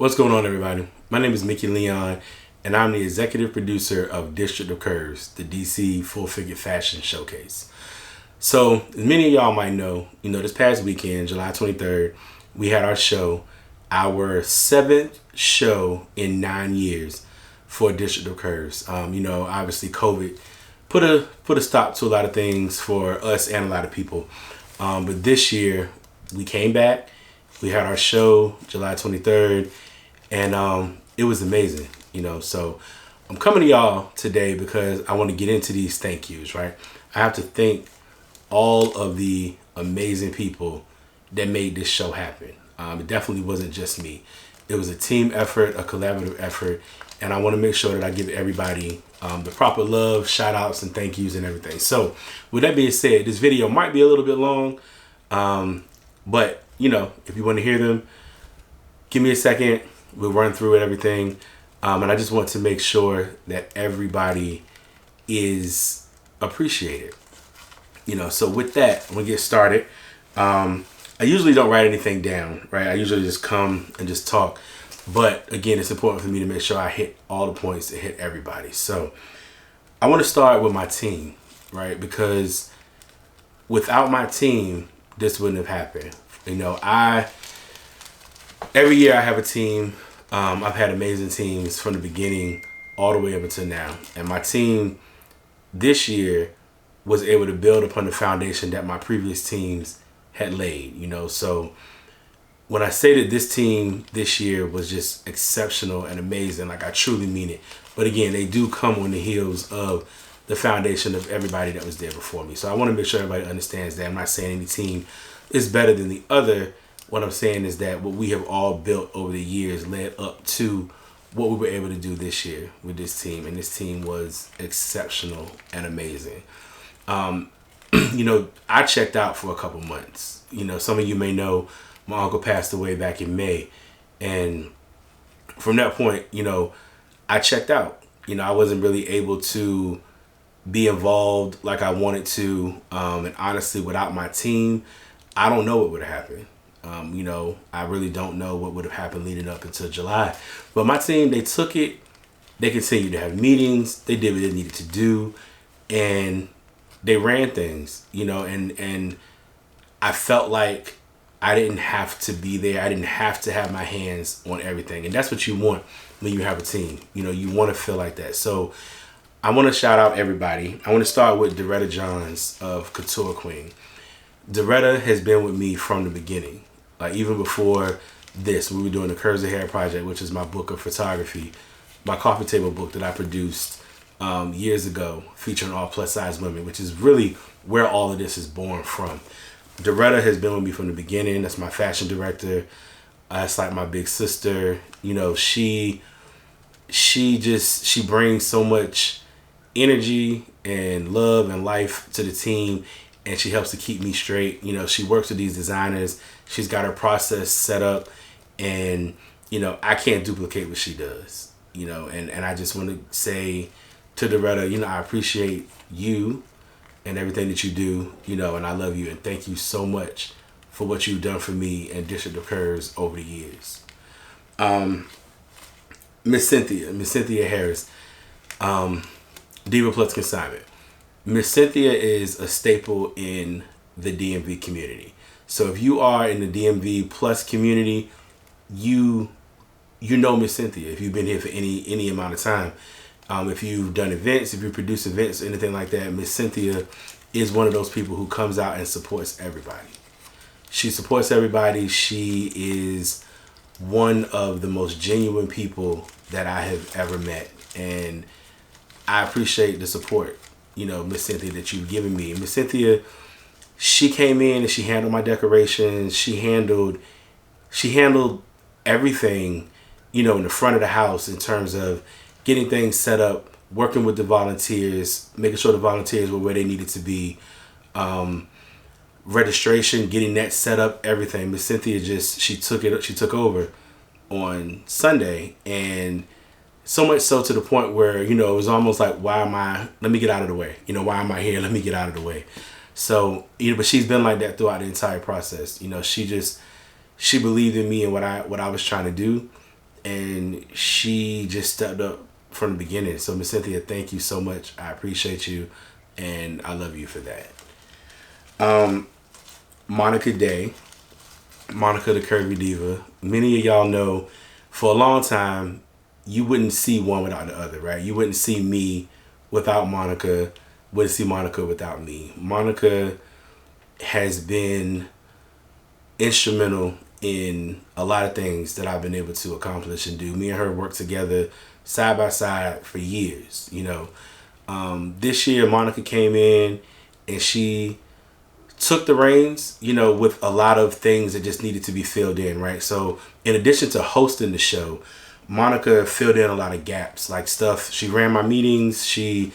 What's going on, everybody? My name is Mickey Leon, and I'm the executive producer of District of Curves, the DC Full Figure Fashion Showcase. So, as many of y'all might know, this past weekend, July 23rd, we had our show, our 7th show in 9 years for District of Curves. Obviously COVID put a stop to a lot of things for us and a lot of people. But this year, we came back. We had our show July 23rd, and it was amazing, So I'm coming to y'all today because I want to get into these thank yous, right? I have to thank all of the amazing people that made this show happen. It definitely wasn't just me. It was a team effort, a collaborative effort, and I want to make sure that I give everybody the proper love, shout outs, and thank yous and everything. So with that being said, this video might be a little bit long, but if you want to hear them, give me a second. We'll run through it, everything. And I just want to make sure that everybody is appreciated. So with that, I'm going to get started. I usually don't write anything down, right? I usually just come and just talk. But again, it's important for me to make sure I hit all the points to hit everybody. So I want to start with my team, right? Because without my team, this wouldn't have happened. Every year I have a team. I've had amazing teams from the beginning all the way up until now. And my team this year was able to build upon the foundation that my previous teams had laid, So when I say that this team this year was just exceptional and amazing, like I truly mean it. But again, they do come on the heels of the foundation of everybody that was there before me. So I want to make sure everybody understands that. I'm not saying any team is better than the other. What I'm saying is that what we have all built over the years led up to what we were able to do this year with this team. And this team was exceptional and amazing. I checked out for a couple months. Some of you may know my uncle passed away back in May. And from that point, I checked out. I wasn't really able to be involved like I wanted to. And honestly, without my team, I don't know what would have happened. I really don't know what would have happened leading up until July. But my team, they took it. They continued to have meetings. They did what they needed to do. And they ran things, and I felt like I didn't have to be there. I didn't have to have my hands on everything. And that's what you want when you have a team. You want to feel like that. So I want to shout out everybody. I want to start with Doretta Johns of Couture Queen. Doretta has been with me from the beginning. Like even before this, we were doing the Curves of Hair project, which is my book of photography, my coffee table book that I produced years ago, featuring all plus size women, which is really where all of this is born from. Doretta has been with me from the beginning. That's my fashion director. It's like my big sister. She brings so much energy and love and life to the team, and she helps to keep me straight. She works with these designers. She's got her process set up, and I can't duplicate what she does. And I just want to say to Doretta, I appreciate you and everything that you do, and I love you, and thank you so much for what you've done for me and District of Curves over the years. Miss Cynthia Harris, Diva Plus Consignment. Miss Cynthia is a staple in the DMV community. So if you are in the DMV Plus community, you know Miss Cynthia if you've been here for any amount of time. If you've done events, if you produce events, anything like that, Miss Cynthia is one of those people who comes out and supports everybody. She supports everybody. She is one of the most genuine people that I have ever met. And I appreciate the support, Miss Cynthia, that you've given me. Miss Cynthia, she came in and she handled my decorations. She handled everything, in the front of the house in terms of getting things set up, working with the volunteers, making sure the volunteers were where they needed to be, registration, getting that set up, everything. Miss Cynthia she took over on Sunday, and so much so to the point where, it was almost like, let me get out of the way. Why am I here? Let me get out of the way. So, but she's been like that throughout the entire process. She believed in me and what I was trying to do. and she just stepped up from the beginning. So Miss Cynthia, thank you so much. I appreciate you, and I love you for that. Monica Day, Monica the Curvy Diva. Many of y'all know for a long time you wouldn't see one without the other, right? You wouldn't see me without Monica, wouldn't see Monica without me. Monica has been instrumental in a lot of things that I've been able to accomplish and do. Me and her worked together side by side for years, you know. This year, Monica came in and she took the reins, you know, with a lot of things that just needed to be filled in, right? So in addition to hosting the show, Monica filled in a lot of gaps, like stuff. She ran my meetings. She,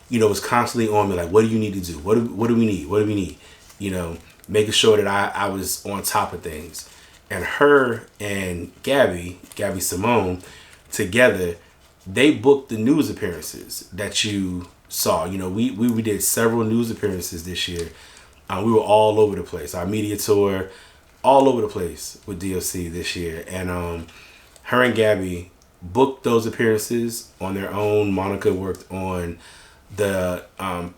you know, was constantly on me, like, what do you need to do? What do we need? What do we need? You know, making sure that I was on top of things. And her and Gabby Simone, together, they booked the news appearances that you saw. You know, we did several news appearances this year. We were all over the place. Our media tour, all over the place with DOC this year. And her and Gabby booked those appearances on their own. Monica worked on the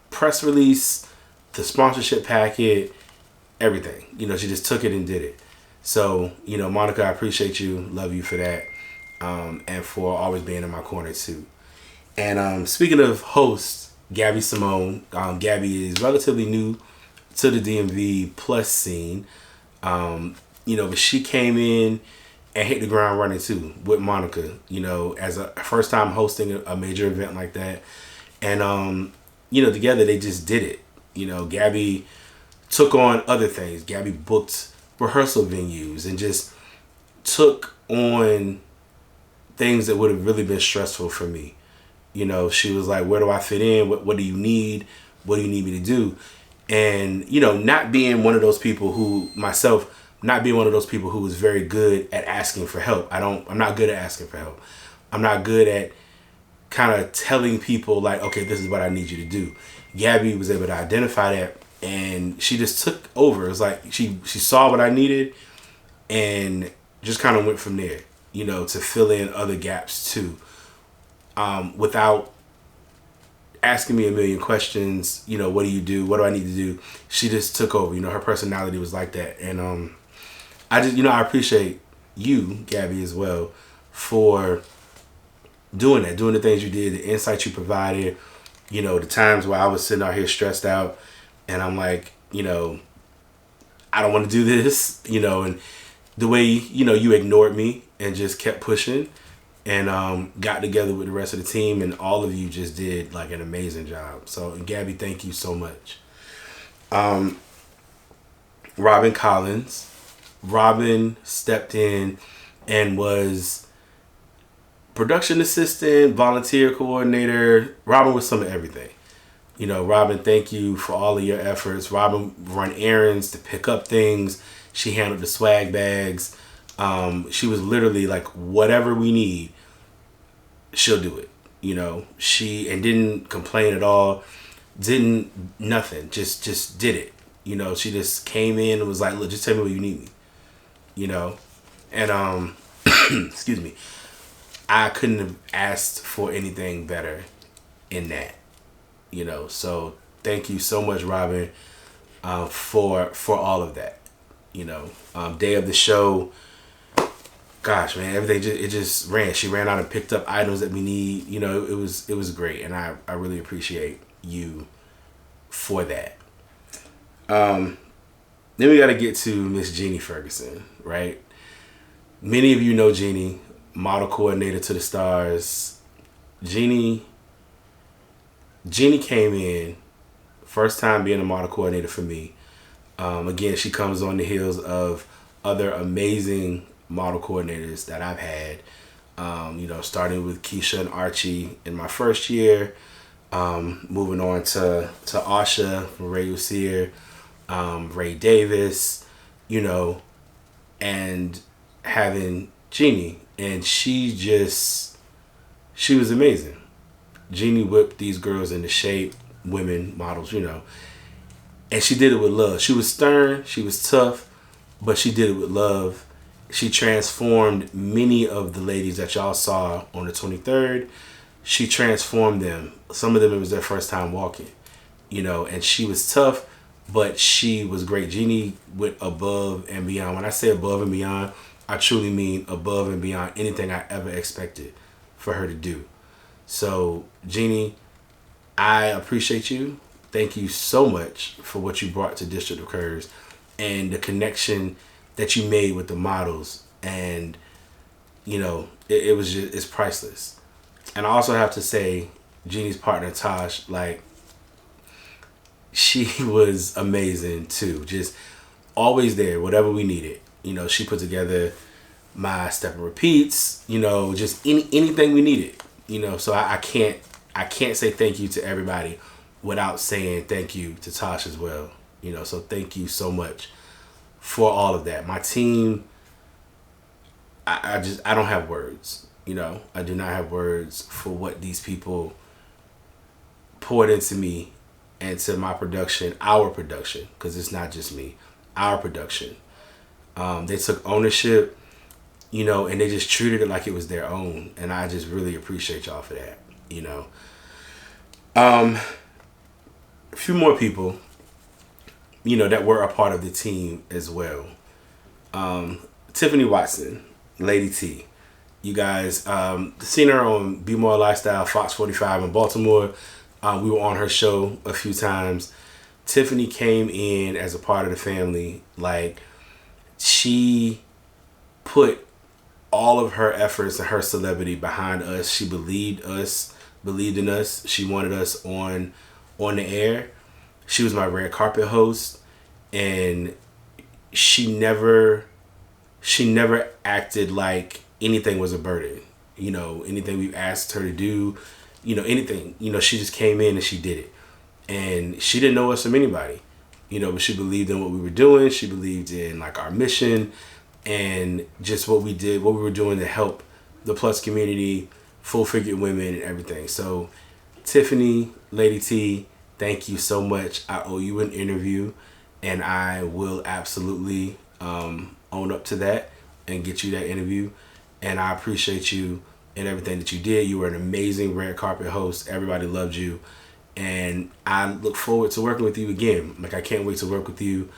press release, the sponsorship packet, everything. You know, she just took it and did it. So, you know, Monica, I appreciate you. Love you for that. And for always being in my corner too. And speaking of hosts, Gabby Simone. Gabby is relatively new to the DMV plus scene. You know, but she came in and hit the ground running too with Monica, you know, as a first time hosting a major event like that. And, you know, together they just did it. You know, Gabby took on other things. Gabby booked rehearsal venues and just took on things that would have really been stressful for me. You know, she was like, where do I fit in? What do you need? What do you need me to do? And, you know, not being one of those people who was very good at asking for help. I'm not good at asking for help. I'm not good at kind of telling people like, okay, this is what I need you to do. Gabby was able to identify that and she just took over. It was like she saw what I needed and just kind of went from there, you know, to fill in other gaps too. Without asking me a million questions, you know, what do you do? What do I need to do? She just took over. You know, her personality was like that. And I appreciate you, Gabby, as well, for doing that, doing the things you did, the insights you provided, you know, the times where I was sitting out here stressed out and I'm like, you know, I don't want to do this, you know, and the way, you know, you ignored me and just kept pushing and got together with the rest of the team, and all of you just did like an amazing job. So, and Gabby, thank you so much. Robin Collins. Robin stepped in and was production assistant, volunteer coordinator. Robin was some of everything. You know, Robin, thank you for all of your efforts. Robin run errands to pick up things. She handled the swag bags. She was literally like, whatever we need, she'll do it. You know, she didn't complain at all. Nothing. Just did it. You know, she just came in and was like, look, just tell me what you need me. You know, and excuse me, I couldn't have asked for anything better in that. You know, so thank you so much, Robin, for all of that. You know, day of the show, gosh, man, everything just ran. She ran out and picked up items that we need. You know, it was great, and I really appreciate you for that. Then we got to get to Miss Jeannie Ferguson, right? Many of you know Jeannie, model coordinator to the stars. Jeannie came in, first time being a model coordinator for me. Again, she comes on the heels of other amazing model coordinators that I've had. You know, starting with Keisha and Archie in my first year, moving on to Asha from Ray Usier, Ray Davis, you know, and having Jeannie, and she was amazing. Jeannie whipped these girls into shape, women, models, you know, and she did it with love. She was stern, she was tough, but she did it with love. She transformed many of the ladies that y'all saw on the 23rd. She transformed them. Some of them, it was their first time walking, and she was tough, but she was great. Jeannie went above and beyond. When I say above and beyond, I truly mean above and beyond anything I ever expected for her to do. So, Jeannie, I appreciate you. Thank you so much for what you brought to District of Curves and the connection that you made with the models. And, it was just, it's priceless. And I also have to say, Jeannie's partner, Tosh, she was amazing too. Just always there, whatever we needed. She put together my step and repeats, just anything we needed. So I can't say thank you to everybody without saying thank you to Tosh as well. So thank you so much for all of that. My team, I don't have words. I do not have words for what these people poured into me and to my production, our production, because it's not just me, our production. They took ownership, and they just treated it like it was their own. And I just really appreciate y'all for that, A few more people, that were a part of the team as well. Tiffany Watson, Lady T. You guys seen her on Be More Lifestyle, Fox 45 in Baltimore. We were on her show a few times. Tiffany came in as a part of the family. She put all of her efforts and her celebrity behind us. She believed in us. She wanted us on the air. She was my red carpet host, and she never acted like anything was a burden. Anything we asked her to do, anything, she just came in and she did it. And she didn't know us from anybody, but she believed in what we were doing. She believed in our mission and just what we did, what we were doing to help the plus community, full-figured women and everything. So Tiffany, Lady T, thank you so much. I owe you an interview, and I will absolutely own up to that and get you that interview. And I appreciate you and everything that you did. You were an amazing red carpet host. Everybody loved you. And I look forward to working with you again. I can't wait to work with you.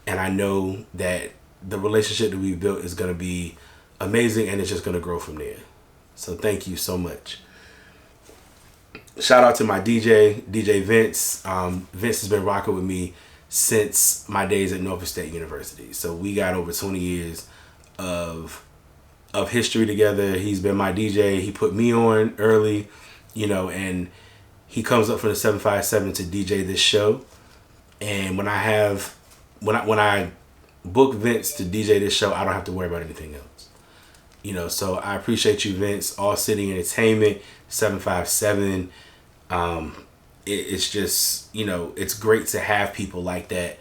And I know that the relationship that we've built is going to be amazing, and it's just going to grow from there. So thank you so much. Shout out to my DJ Vince. Vince has been rocking with me since my days at Norfolk State University. So we got over 20 years of history together. He's been my DJ. He put me on early, and he comes up from the 757 to DJ this show. And when I book Vince to DJ this show, I don't have to worry about anything else. So I appreciate you, Vince. All City Entertainment, 757. It's just, it's great to have people like that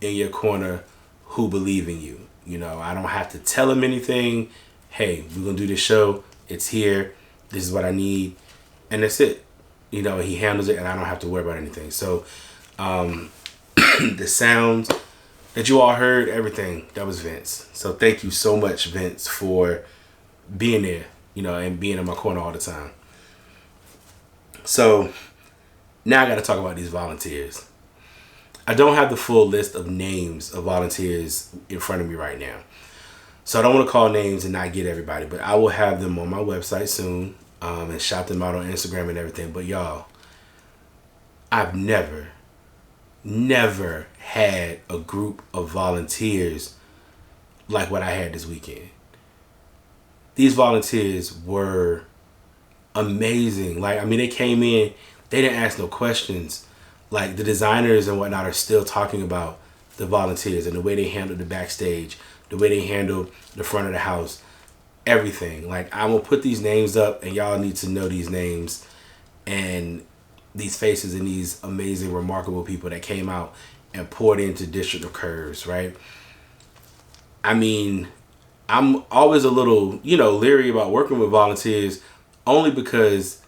in your corner who believe in you. I don't have to tell them anything. Hey, we're going to do this show. It's here. This is what I need. And that's it. He handles it, and I don't have to worry about anything. So the sounds that you all heard, everything, that was Vince. So thank you so much, Vince, for being there, and being in my corner all the time. So now I got to talk about these volunteers. I don't have the full list of names of volunteers in front of me right now. So I don't want to call names and not get everybody, but I will have them on my website soon, and shout them out on Instagram and everything. But y'all, I've never had a group of volunteers like what I had this weekend. These volunteers were amazing. They came in, they didn't ask no questions. The designers and whatnot are still talking about the volunteers and the way they handled the backstage, the way they handled the front of the house, everything. I'm gonna put these names up, and y'all need to know these names and these faces and these amazing, remarkable people that came out and poured into District of Curves, right? I'm always a little, leery about working with volunteers, only because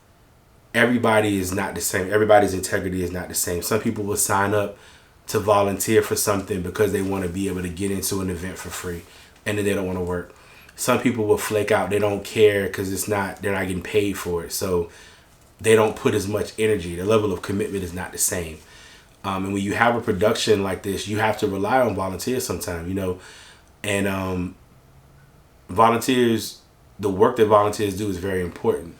everybody is not the same. Everybody's integrity is not the same. Some people will sign up to volunteer for something because they want to be able to get into an event for free, and then they don't want to work. some people will flake out. They don't care because they're not getting paid for it. So they don't put as much energy. The level of commitment is not the same. And when you have a production like this, you have to rely on volunteers sometimes, and volunteers, the work that volunteers do is very important.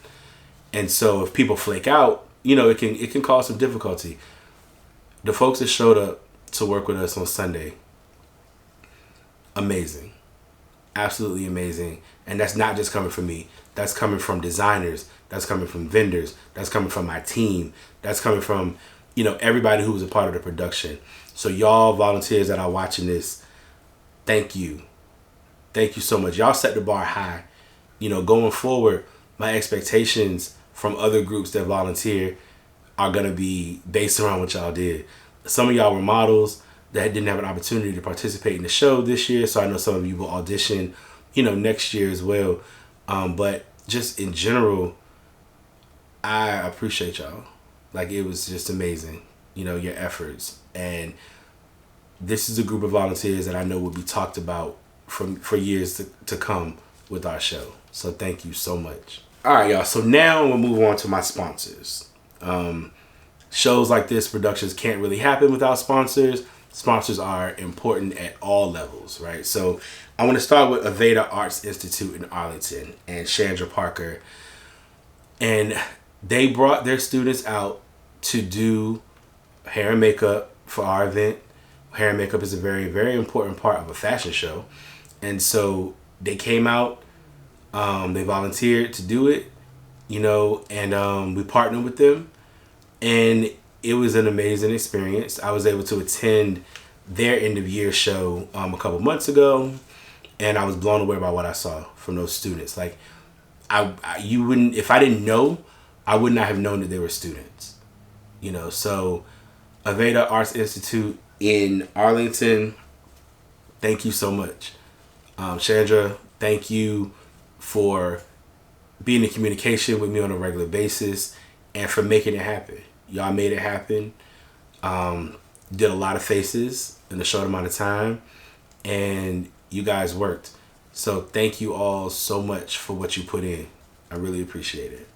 And so if people flake out, it can cause some difficulty. The folks that showed up to work with us on Sunday, amazing. Absolutely amazing. And that's not just coming from me. That's coming from designers. That's coming from vendors. That's coming from my team. That's coming from, everybody who was a part of the production. So y'all volunteers that are watching this, thank you. Thank you so much. Y'all set the bar high. Going forward, my expectations from other groups that volunteer are going to be based around what y'all did. Some of y'all were models that didn't have an opportunity to participate in the show this year. So I know some of you will audition, next year as well. But just in general, I appreciate y'all. Like, it was just amazing, your efforts. And this is a group of volunteers that I know will be talked about for years to come with our show. So thank you so much. All right, y'all. So now we'll move on to my sponsors. Shows like this, productions can't really happen without sponsors. Sponsors are important at all levels, right? So I want to start with Aveda Arts Institute in Arlington and Chandra Parker. And they brought their students out to do hair and makeup for our event. Hair and makeup is a very, very important part of a fashion show. And so they came out, they volunteered to do it, and we partnered with them. And it was an amazing experience. I was able to attend their end of year show a couple months ago, and I was blown away by what I saw from those students. Like, you wouldn't, if I didn't know, I would not have known that they were students. So Aveda Arts Institute in Arlington, thank you so much. Chandra, thank you for being in communication with me on a regular basis and for making it happen. Y'all made it happen. Did a lot of faces in a short amount of time, and you guys worked. So thank you all so much for what you put in. I really appreciate it.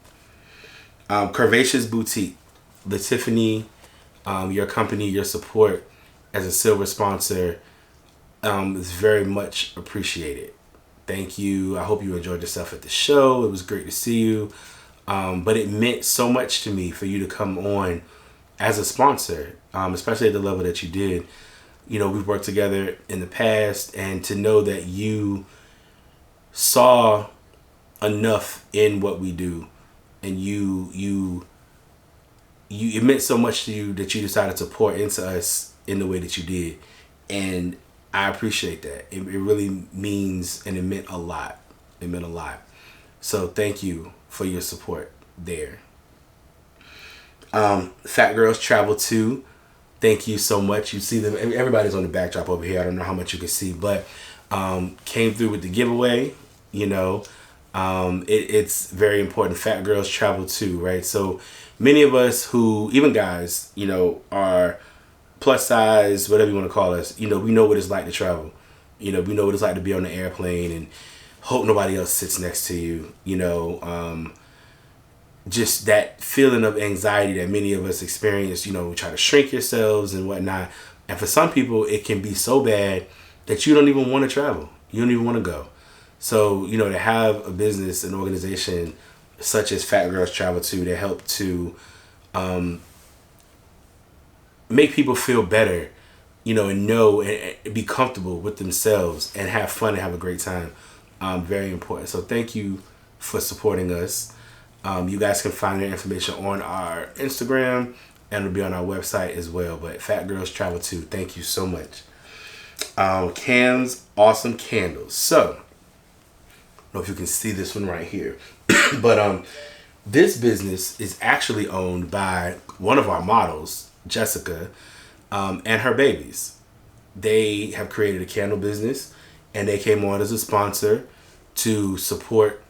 Curvaceous Boutique, LaTiffany, your company, your support as a silver sponsor is very much appreciated. Thank you. I hope you enjoyed yourself at the show. It was great to see you. But it meant so much to me for you to come on as a sponsor, especially at the level that you did. We've worked together in the past, and to know that you saw enough in what we do, and it meant so much to you that you decided to pour into us in the way that you did. And I appreciate that. It really means, and it meant a lot. It meant a lot. So thank you for your support there. Fat Girls Travel 2, thank you so much. You see them, everybody's on the backdrop over here. I don't know how much you can see, but came through with the giveaway. It's very important. Fat Girls Travel 2, right? So many of us who, even guys, are plus size, whatever you want to call us, we know what it's like to travel. We know what it's like to be on the airplane and hope nobody else sits next to you. Just that feeling of anxiety that many of us experience. We try to shrink yourselves and whatnot. And for some people, it can be so bad that you don't even want to travel. You don't even want to go. So, to have a business, an organization such as Fat Girls Travel 2 to help to make people feel better, and know and be comfortable with themselves and have fun and have a great time. Very important. So thank you for supporting us. You guys can find their information on our Instagram, and it'll be on our website as well. But Fat Girls Travel 2, thank you so much. Cam's Awesome Candles. So, I don't know if you can see this one right here. But this business is actually owned by one of our models, Jessica, and her babies. They have created a candle business, and they came on as a sponsor to support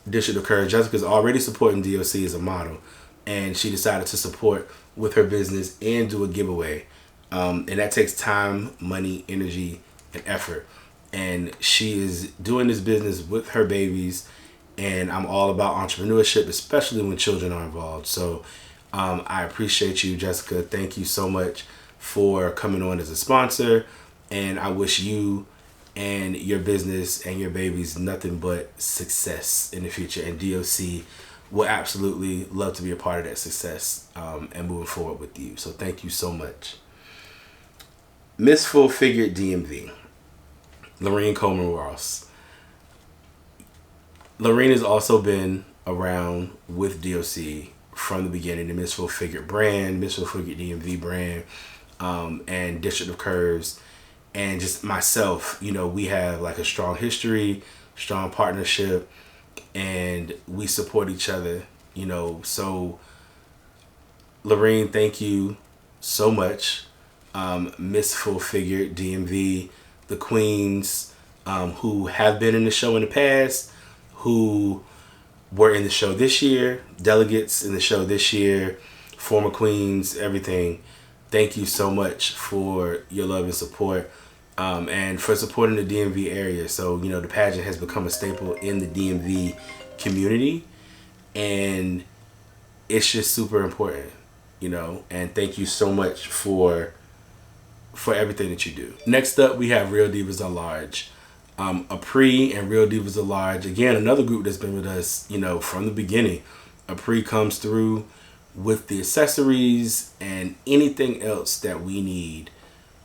District of Courage. Jessica's already supporting DOC as a model, and she decided to support with her business and do a giveaway. And that takes time, money, energy, and effort. and she is doing this business with her babies. And I'm all about entrepreneurship, especially when children are involved. So I appreciate you, Jessica. Thank you so much for coming on as a sponsor. And I wish you and your business and your babies nothing but success in the future. And DOC will absolutely love to be a part of that success and moving forward with you. So thank you so much. Miss Full Figure DMV, Lorene Coleman Ross. Lorene has also been around with DOC from the beginning, the Miss Full Figure brand, Miss Full Figure DMV brand, and District of Curves, and just myself. You know, we have like a strong history, strong partnership, and we support each other. You know, so Lorene, thank you so much. Miss Full Figure DMV, the queens who have been in the show in the past, who were in the show this year, delegates in the show this year, former queens, everything. Thank you so much for your love and support, and for supporting the DMV area. So, you know, the pageant has become a staple in the DMV community, and it's just super important, you know, and thank you so much for everything that you do. Next up, we have Real Divas at Large. Apri and Real Divas at Large, again, another group that's been with us, you know, from the beginning. Apri comes through with the accessories and anything else that we need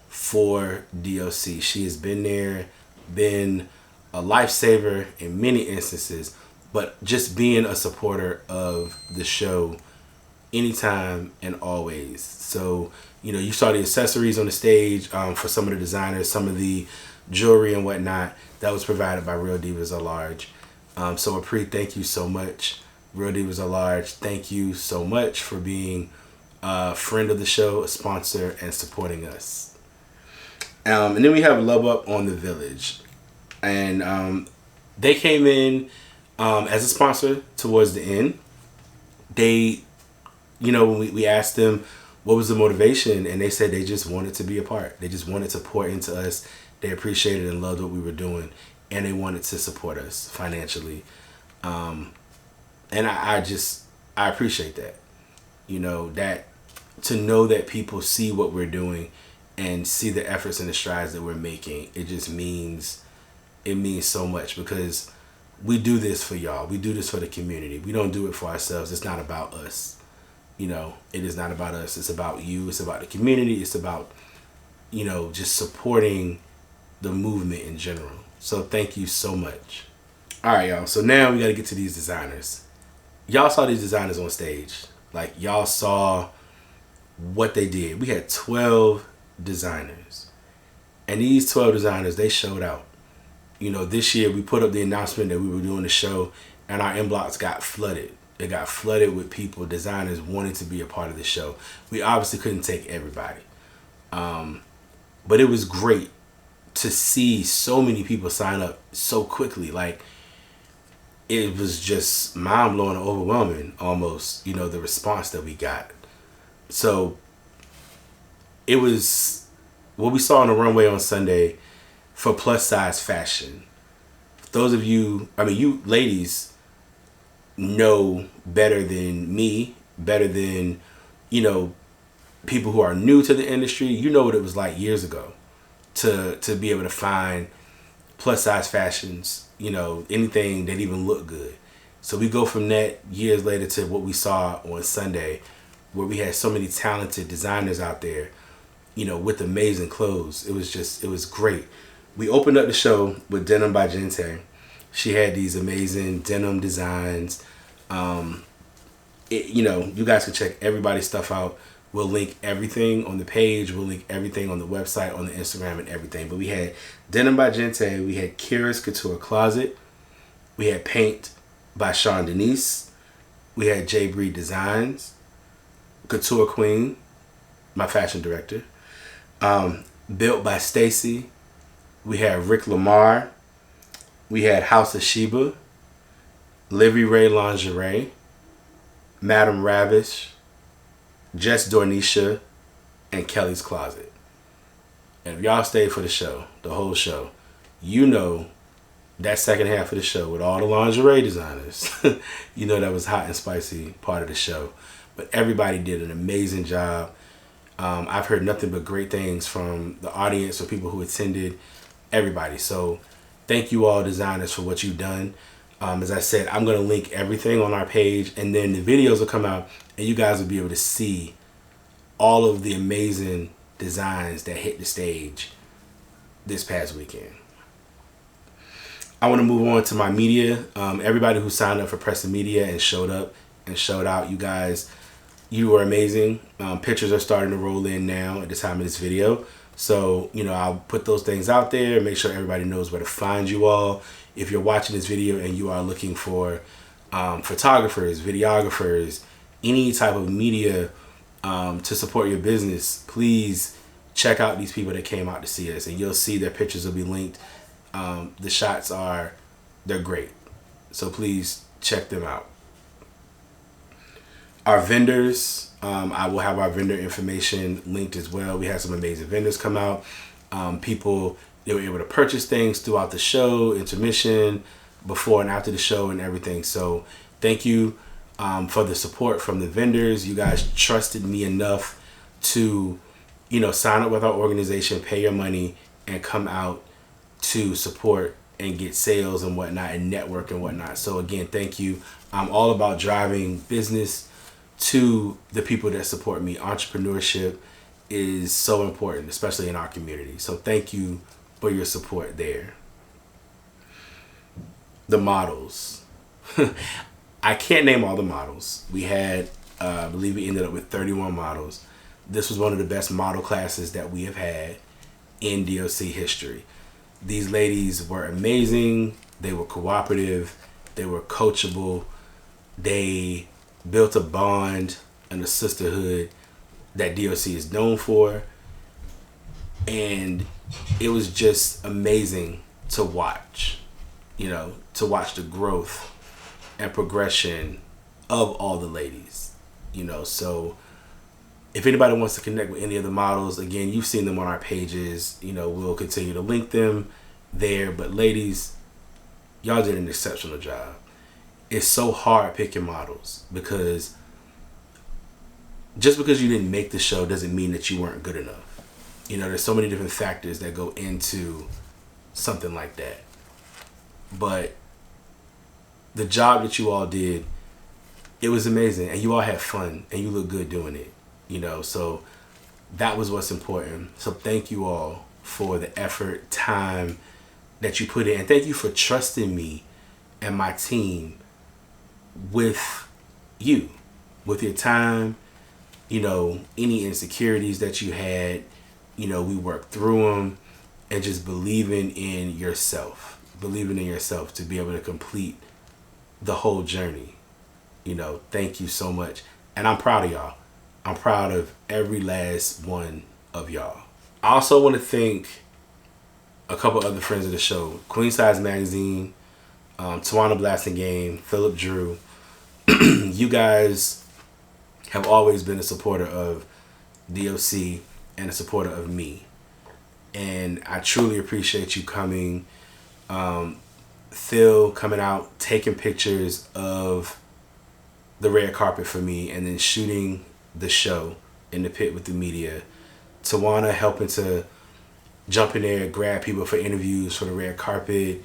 for DOC. She has been there, been a lifesaver in many instances, but just being a supporter of the show anytime and always. So, you know, you saw the accessories on the stage for some of the designers, some of the jewelry and whatnot that was provided by Real Divas at Large. So Apri, thank you so much. Real Divas at Large, thank you so much for being a friend of the show, a sponsor, and supporting us. And then we have Love Up on the Village. And they came in as a sponsor towards the end. They, you know, when we asked them what was the motivation, and they said they just wanted to be a part. They just wanted to pour into us. They appreciated and loved what we were doing, and they wanted to support us financially. And I appreciate that. You know, that to know that people see what we're doing and see the efforts and the strides that we're making, it just means, it means so much, because we do this for y'all. We do this for the community. We don't do it for ourselves. It's not about us. You know, it is not about us. It's about you. It's about the community. It's about, you know, just supporting the movement in general. So thank you so much. All right, y'all. So now we got to get to these designers. Y'all saw these designers on stage. Like, y'all saw what they did. We had 12 designers. And these 12 designers, they showed out. You know, this year we put up the announcement that we were doing the show, and our inbox got flooded. It got flooded with people, designers wanting to be a part of the show. We obviously couldn't take everybody. But it was great to see so many people sign up so quickly. Like, it was just mind-blowing and overwhelming almost, you know, the response that we got. So it was what we saw on the runway on Sunday for plus size fashion. Those of you, I mean, you ladies know better than me, better than, you know, people who are new to the industry. You know what it was like years ago to be able to find plus size fashions, you know, anything that even looked good. So we go from that years later to what we saw on Sunday, where we had so many talented designers out there, you know, with amazing clothes. It was great. We opened up the show with Denim by Gente. She had these amazing denim designs. You know, you guys can check everybody's stuff out. We'll link everything on the page. We'll link everything on the website, on the Instagram, and everything. But we had Denim by Gente. We had Kira's Couture Closet. We had Paint by Sean Denise. We had J. Bree Designs. Couture Queen, my fashion director. Built by Stacy. We had Rick Lamar. We had House of Sheba. Livy Ray Lingerie. Madame Ravish. Jess Dornisha, and Kelly's Closet. And if y'all stayed for the show, the whole show, you know, that second half of the show with all the lingerie designers, you know, that was hot and spicy part of the show. But everybody did an amazing job. I've heard nothing but great things from the audience or people who attended, everybody. So thank you all designers for what you've done. As I said, I'm going to link everything on our page, and then the videos will come out and you guys will be able to see all of the amazing designs that hit the stage this past weekend. I want to move on to my media. Everybody who signed up for Preston Media and showed up and showed out, you guys, you were amazing. Pictures are starting to roll in now at the time of this video. So, you know, I'll put those things out there, make sure everybody knows where to find you all. If you're watching this video and you are looking for photographers, videographers, any type of media to support your business, please check out these people that came out to see us, and you'll see their pictures will be linked. The shots they're great. So please check them out. Our vendors, I will have our vendor information linked as well. We had some amazing vendors come out. People, they were able to purchase things throughout the show, intermission, before and after the show and everything. So thank you for the support from the vendors. You guys trusted me enough to, you know, sign up with our organization, pay your money, and come out to support and get sales and whatnot and network and whatnot. So again, thank you. I'm all about driving business to the people that support me. Entrepreneurship is so important, especially in our community. So thank you for your support there. The models. I can't name all the models. We had, I believe we ended up with 31 models. This was one of the best model classes that we have had in DOC history. These ladies were amazing. They were cooperative. They were coachable. They built a bond and a sisterhood that DOC is known for. And it was just amazing to watch, you know, to watch the growth and progression of all the ladies, you know. So if anybody wants to connect with any of the models, again, you've seen them on our pages. You know, we'll continue to link them there. But ladies, y'all did an exceptional job. It's so hard picking models because just because you didn't make the show doesn't mean that you weren't good enough. You know, there's so many different factors that go into something like that. But the job that you all did, it was amazing. And you all had fun and you look good doing it. You know, so that was what's important. So thank you all for the effort, time that you put in. And thank you for trusting me and my team with you, with your time. You know, any insecurities that you had, you know, we worked through them, and just believing in yourself to be able to complete the whole journey. You know, thank you so much. And I'm proud of y'all. I'm proud of every last one of y'all. I also want to thank a couple other friends of the show. Queen Size Magazine, Tawana Blasting Game, Philip Drew. You guys have always been a supporter of DOC and a supporter of me. And I truly appreciate you coming. Phil coming out, taking pictures of the red carpet for me, and then shooting the show in the pit with the media. Tawana helping to jump in there, grab people for interviews for the red carpet.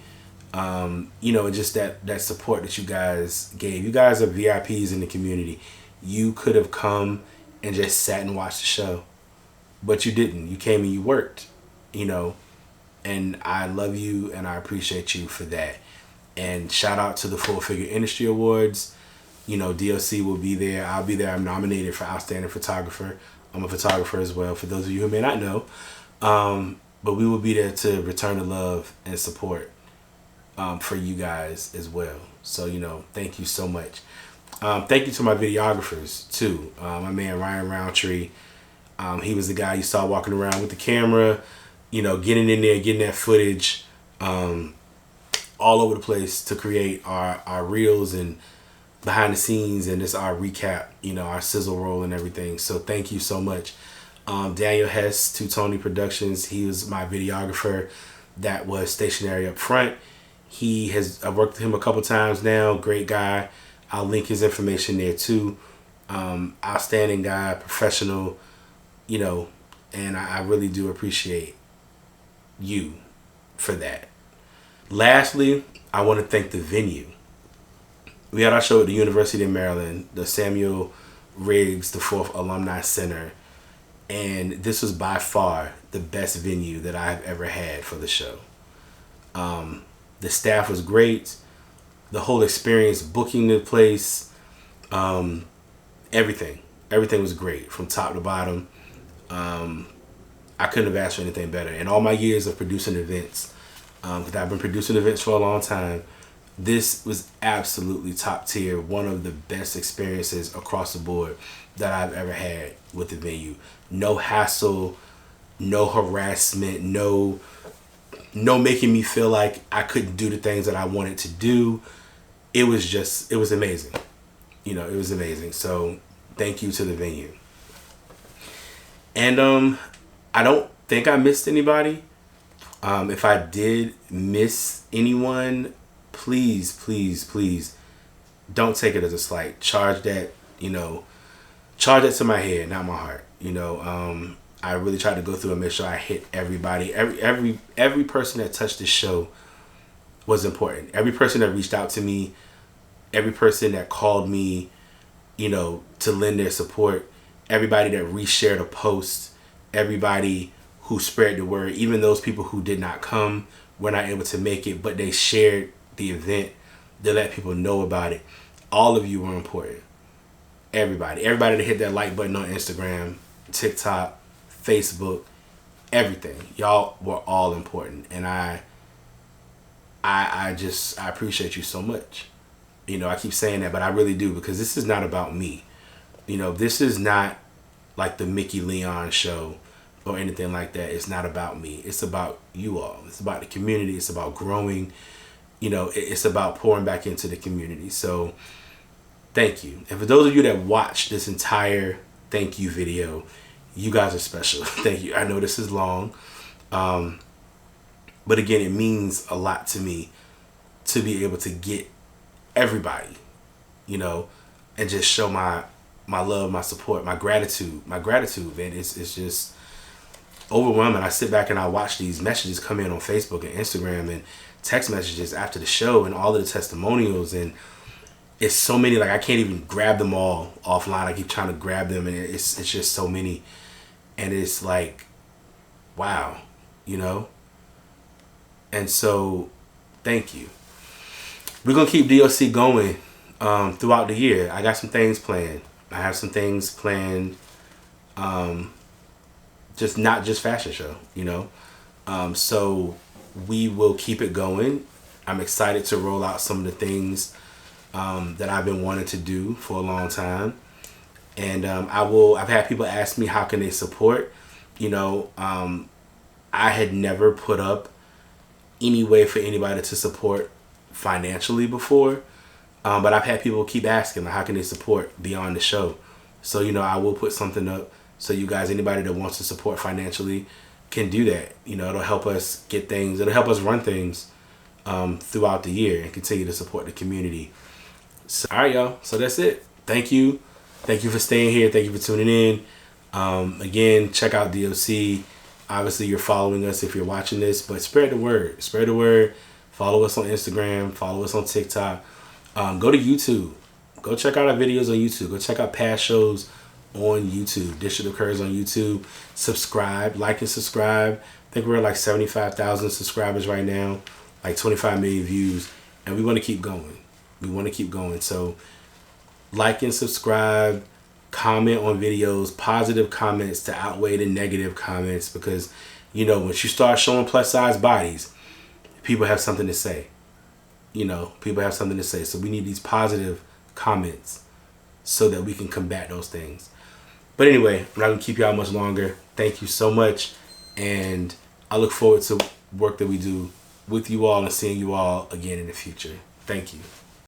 You know, just that support that you guys gave. You guys are VIPs in the community. You could have come and just sat and watched the show, but you didn't. You came and you worked, you know, and I love you and I appreciate you for that. And shout out to the Full Figure Industry Awards. You know, DOC will be there. I'll be there. I'm nominated for Outstanding Photographer. I'm a photographer as well, for those of you who may not know. But we will be there to return the love and support for you guys as well. So, you know, thank you so much. Thank you to my videographers, too. My man, Ryan Roundtree. He was the guy you saw walking around with the camera, you know, getting in there, getting that footage all over the place to create our reels and behind the scenes, and this our recap, you know, our sizzle roll and everything. So thank you so much. Daniel Hess, Two Tony Productions, he was my videographer. that was stationary up front. I've worked with him a couple times now. Great guy. I'll link his information there too. Outstanding guy, professional, and I really do appreciate you for that. Lastly, I want to thank the venue. We had our show at the University of Maryland, the Samuel Riggs IV Alumni Center, and this was by far the best venue that I've ever had for the show. The staff was great. The whole experience, booking the place, everything was great from top to bottom. I couldn't have asked for anything better. In all my years of producing events, because I've been producing events for a long time, this was absolutely top tier. One of the best experiences across the board that I've ever had with the venue. No hassle, no harassment, no making me feel like I couldn't do the things that I wanted to do. It was amazing. It was amazing. So thank you to the venue. And I don't think I missed anybody. If I did miss anyone, please don't take it as a slight. Charge that to my head, not my heart. I really tried to go through and make sure I hit everybody. Every person that touched the show was important. Every person that reached out to me, every person that called me, to lend their support, everybody that reshared a post, everybody who spread the word, even those people who did not come, were not able to make it, but they shared the event, they let people know about it. All of you were important. Everybody that hit that like button on Instagram, TikTok, Facebook, everything. Y'all were all important, and I appreciate you so much. I keep saying that, but I really do, because this is not about me. This is not like the Mickey Leon show or anything like that. It's not about me. It's about you all. It's about the community. It's about growing. It's about pouring back into the community. So thank you. And for those of you that watched this entire thank you video, you guys are special. Thank you. I know this is long. But again, it means a lot to me to be able to get everybody, and just show my love, my support, my gratitude, man. It's just overwhelming. I sit back and I watch these messages come in on Facebook and Instagram and text messages after the show and all of the testimonials, and it's so many, like I can't even grab them all offline. I keep trying to grab them, and it's just so many, and it's like, wow, and so thank you. We're gonna keep DOC going throughout the year. I got some things planned. I have some things planned, just not just fashion show, so we will keep it going. I'm excited to roll out some of the things that I've been wanting to do for a long time. And I've had people ask me how can they support. I had never put up any way for anybody to support financially before. But I've had people keep asking, like, how can they support beyond the show? So, I will put something up so you guys, anybody that wants to support financially can do that. It'll help us get things, it'll help us run things throughout the year and continue to support the community. So, all right, y'all. So that's it. Thank you. Thank you for staying here. Thank you for tuning in. Again, check out DOC. Obviously, you're following us if you're watching this, but spread the word. Spread the word. Follow us on Instagram. Follow us on TikTok. Go to YouTube. Go check out our videos on YouTube. Go check out past shows on YouTube. District of Curves on YouTube. Subscribe. Like and subscribe. I think we're at like 75,000 subscribers right now. Like 25 million views. And we want to keep going. So like and subscribe. Comment on videos. Positive comments to outweigh the negative comments. Because, once you start showing plus size bodies, people have something to say. So we need these positive comments so that we can combat those things. But anyway, I'm not going to keep y'all much longer. Thank you so much. And I look forward to work that we do with you all and seeing you all again in the future. Thank you.